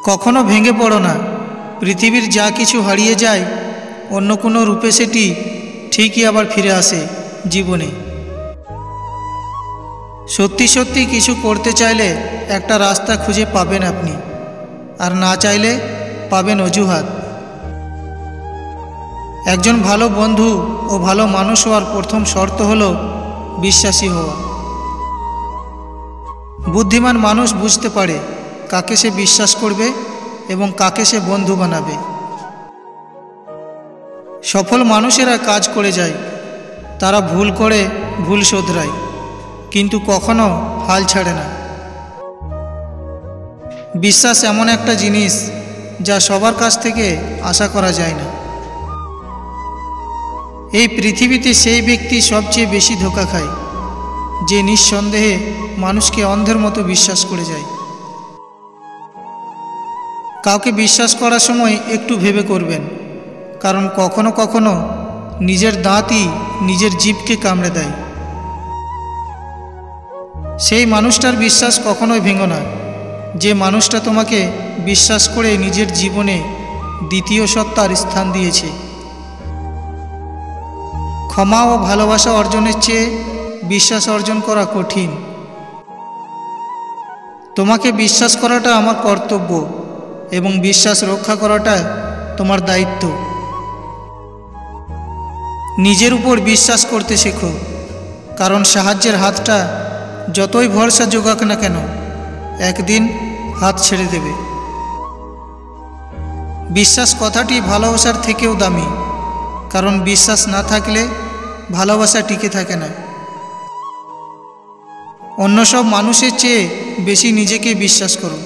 কখনো ভেঙে পড়ো না। পৃথিবীর যা কিছু হারিয়ে যায় অন্য কোনো রূপে সেটি ঠিকই আবার ফিরে আসে জীবনে। সত্যি সত্যি কিছু করতে চাইলে একটা রাস্তা খুঁজে পাবেন আপনি, আর না চাইলে পাবেন অজুহাত। একজন ভালো বন্ধু ও ভালো মানুষ হওয়ার প্রথম শর্ত হলো বিশ্বাসী হওয়া। বুদ্ধিমান মানুষ বুঝতে পারে কাকে সে বিশ্বাস করবে এবং কাকে সে বন্ধু বানাবে। সফল মানুষেরা কাজ করে যায়, তারা ভুল করে ভুল শোধরায়, কিন্তু কখনো হাল ছাড়ে না। বিশ্বাস এমন একটা জিনিস যা সবার কাছ থেকে আশা করা যায় না। এই পৃথিবীতে সেই ব্যক্তি সবচেয়ে বেশি ধোঁকা খায় যে নিঃসন্দেহে মানুষকে অন্ধের মতো বিশ্বাস করে যায়। কাউকে বিশ্বাস করার সময় একটু ভেবে করবেন, কারণ কখনো কখনো নিজের দাঁতই নিজের জিভকে কামড়ে দেয়। সেই মানুষটার বিশ্বাস কখনোই ভেঙো না যে মানুষটা তোমাকে বিশ্বাস করে নিজের জীবনে দ্বিতীয় সত্তার স্থান দিয়েছে। ক্ষমা ও ভালোবাসা অর্জনের চেয়ে বিশ্বাস অর্জন করা কঠিন। তোমাকে বিশ্বাস করাটা আমার কর্তব্য এবং বিশ্বাস রক্ষা করাটা তোমার দায়িত্ব। নিজের উপর বিশ্বাস করতে শেখো, কারণ সাহায্যের হাতটা যতই ভরসা জোগাক না কেন একদিন হাত ছেড়ে দেবে। বিশ্বাস কথাটি ভালোবাসার থেকেও দামি, কারণ বিশ্বাস না থাকলে ভালোবাসা টিকে থাকে না। অন্য সব মানুষের চেয়ে বেশি নিজেকে বিশ্বাস করো।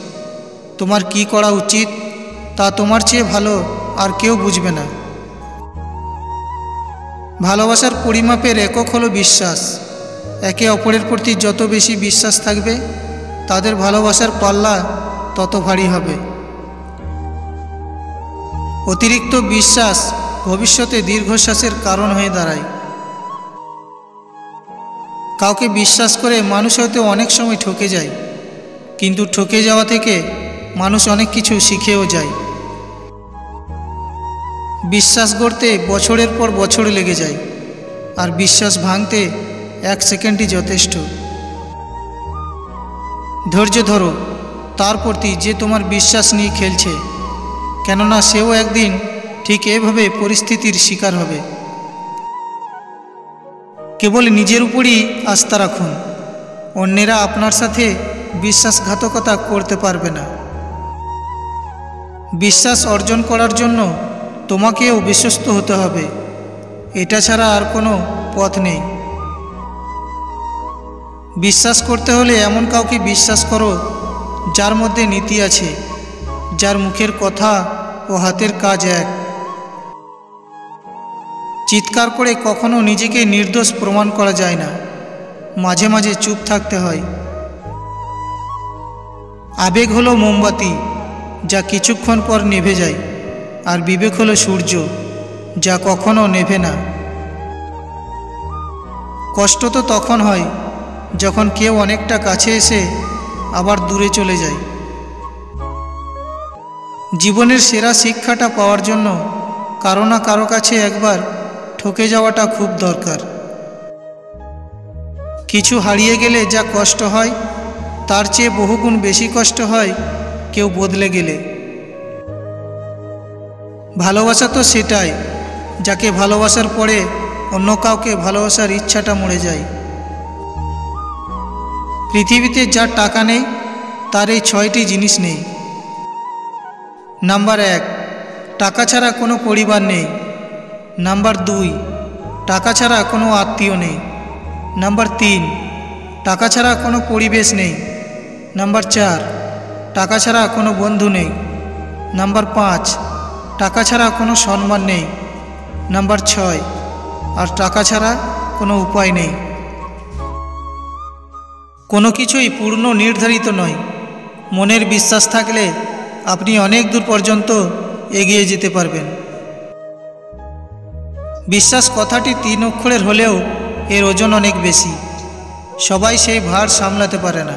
তোমার কি করা উচিত তা তোমার চেয়ে ভালো আর কেউ বুঝবে না। ভালোবাসার পরিমাপের একক হলো বিশ্বাস। একে অপরের প্রতি যত বেশি বিশ্বাস থাকবে তাদের ভালোবাসার পাল্লা তত ভারী হবে। অতিরিক্ত বিশ্বাস ভবিষ্যতে দীর্ঘশ্বাসের কারণ হয়ে দাঁড়ায়। কাউকে বিশ্বাস করে মানুষ হয়তো অনেক সময় ঠকে যায়, কিন্তু ঠকে যাওয়া থেকে মানুষ অনেক কিছু শিখেও যায়। বিশ্বাস গড়তে বছরের পর বছর লেগে যায়, আর বিশ্বাস ভাঙতে 1 সেকেন্ডই যথেষ্ট। ধৈর্য ধরো তার প্রতি যে তোমার বিশ্বাস নিয়ে খেলছে, কেননা সেও একদিন ঠিক এভাবে পরিস্থিতির শিকার হবে। কেবল নিজের উপরই আস্থা রাখুন, অন্যেরা আপনার সাথে বিশ্বাসঘাতকতা করতে পারবে না। বিশ্বাস অর্জন করার জন্য তোমাকেও বিশ্বস্ত হতে হবে, এটা ছাড়া আর কোনো পথ নেই। বিশ্বাস করতে হলে এমন কাউকে বিশ্বাস করো যার মধ্যে নীতি আছে, যার মুখের কথা ও হাতের কাজ এক। চিৎকার করে কখনো নিজেকে নির্দোষ প্রমাণ করা যায় না, মাঝে মাঝে চুপ থাকতে হয়। আবেগ হলো মোমবাতি, যা কিছুক্ষণ পর নিভে যায়, আর বিবেক হলো সূর্য, যা কখনো নেভে না। কষ্ট তো তখন হয় যখন কেউ অনেকটা কাছে এসে আবার দূরে চলে যায়। জীবনের সেরা শিক্ষাটা পাওয়ার জন্য কারো না কারো কাছে একবার ঠকে যাওয়াটা খুব দরকার। কিছু হারিয়ে গেলে যা কষ্ট হয় তার চেয়ে বহুগুণ বেশি কষ্ট হয় কেউ বদলে গেলে। ভালোবাসা তো সেটাই যাকে ভালোবাসার পরে অন্য কাউকে ভালোবাসার ইচ্ছাটা মরে যায়। পৃথিবীতে যার টাকা নেই তার এই 6টি জিনিস নেই। নাম্বার 1, টাকা ছাড়া কোনো পরিবার নেই। নাম্বার 2, টাকা ছাড়া কোনো আত্মীয় নেই। নাম্বার 3, টাকা ছাড়া কোনো পরিবেশ নেই। নাম্বার 4, টাকা ছাড়া কোনো বন্ধু নেই। নাম্বার 5, টাকা ছাড়া কোনো সম্মান নেই। নাম্বার 6, আর টাকা ছাড়া কোনো উপায় নেই। কোনো কিছুই পূর্ণ নির্ধারিত নয়। মনের বিশ্বাস থাকলে আপনি অনেক দূর পর্যন্ত এগিয়ে যেতে পারবেন। বিশ্বাস কথাটি 3 অক্ষরের হলেও এর ওজন অনেক বেশি। সবাই সেই ভার সামলাতে পারে না।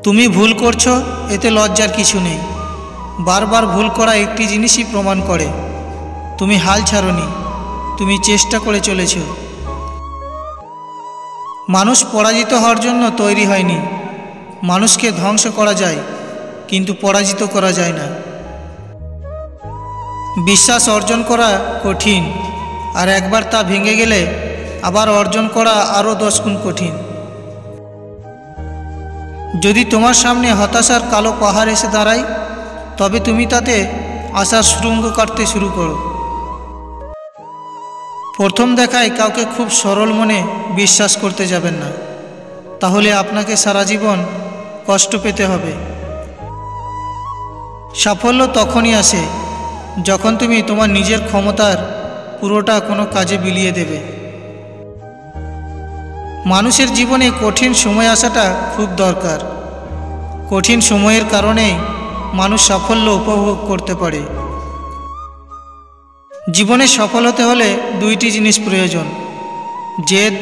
তুমি ভুল করছো, এতে লজ্জার কিছু নেই। বারবার ভুল করা একটি জিনিসই প্রমাণ করে তুমি হাল ছাড়োনি, তুমি চেষ্টা করে চলেছ। মানুষ পরাজিত হওয়ার জন্য তৈরি হয়নি। মানুষকে ধ্বংস করা যায়, কিন্তু পরাজিত করা যায় না। বিশ্বাস অর্জন করা কঠিন, আর একবার তা ভেঙে গেলে আবার অর্জন করা আরও 10 গুণ কঠিন। যদি তোমার সামনে হতাশার কালো পাহাড় এসে দাঁড়ায়, তবে তুমি তাতে আশার সুড়ঙ্গ কাটতে শুরু করো। প্রথম দেখায় কাউকে খুব সরল মনে বিশ্বাস করতে যাবেন না, তাহলে আপনাকে সারা জীবন কষ্ট পেতে হবে। সাফল্য তখনই আসে যখন তুমি তোমার নিজের ক্ষমতার পুরোটা কোনো কাজে বিলিয়ে দেবে। মানুষের জীবনে কঠিন সময় আসাটা খুব দরকার। কঠিন সময়ের কারণেই মানুষ সাফল্য উপভোগ করতে পারে। জীবনে সফল হতে হলে 2টি জিনিস প্রয়োজন, জেদ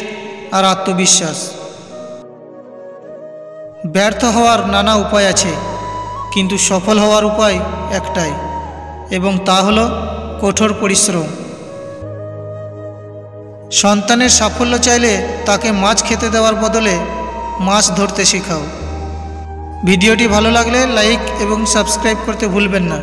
আর আত্মবিশ্বাস। ব্যর্থ হওয়ার নানা উপায় আছে, কিন্তু সফল হওয়ার উপায় একটাই, এবং তা হলো কঠোর পরিশ্রম। সন্তানের সাফল্য চাইলে তাকে মাছ খেতে দেওয়ার বদলে মাছ ধরতে শেখাও। ভিডিওটি ভালো লাগলে লাইক এবং সাবস্ক্রাইব করতে ভুলবেন না।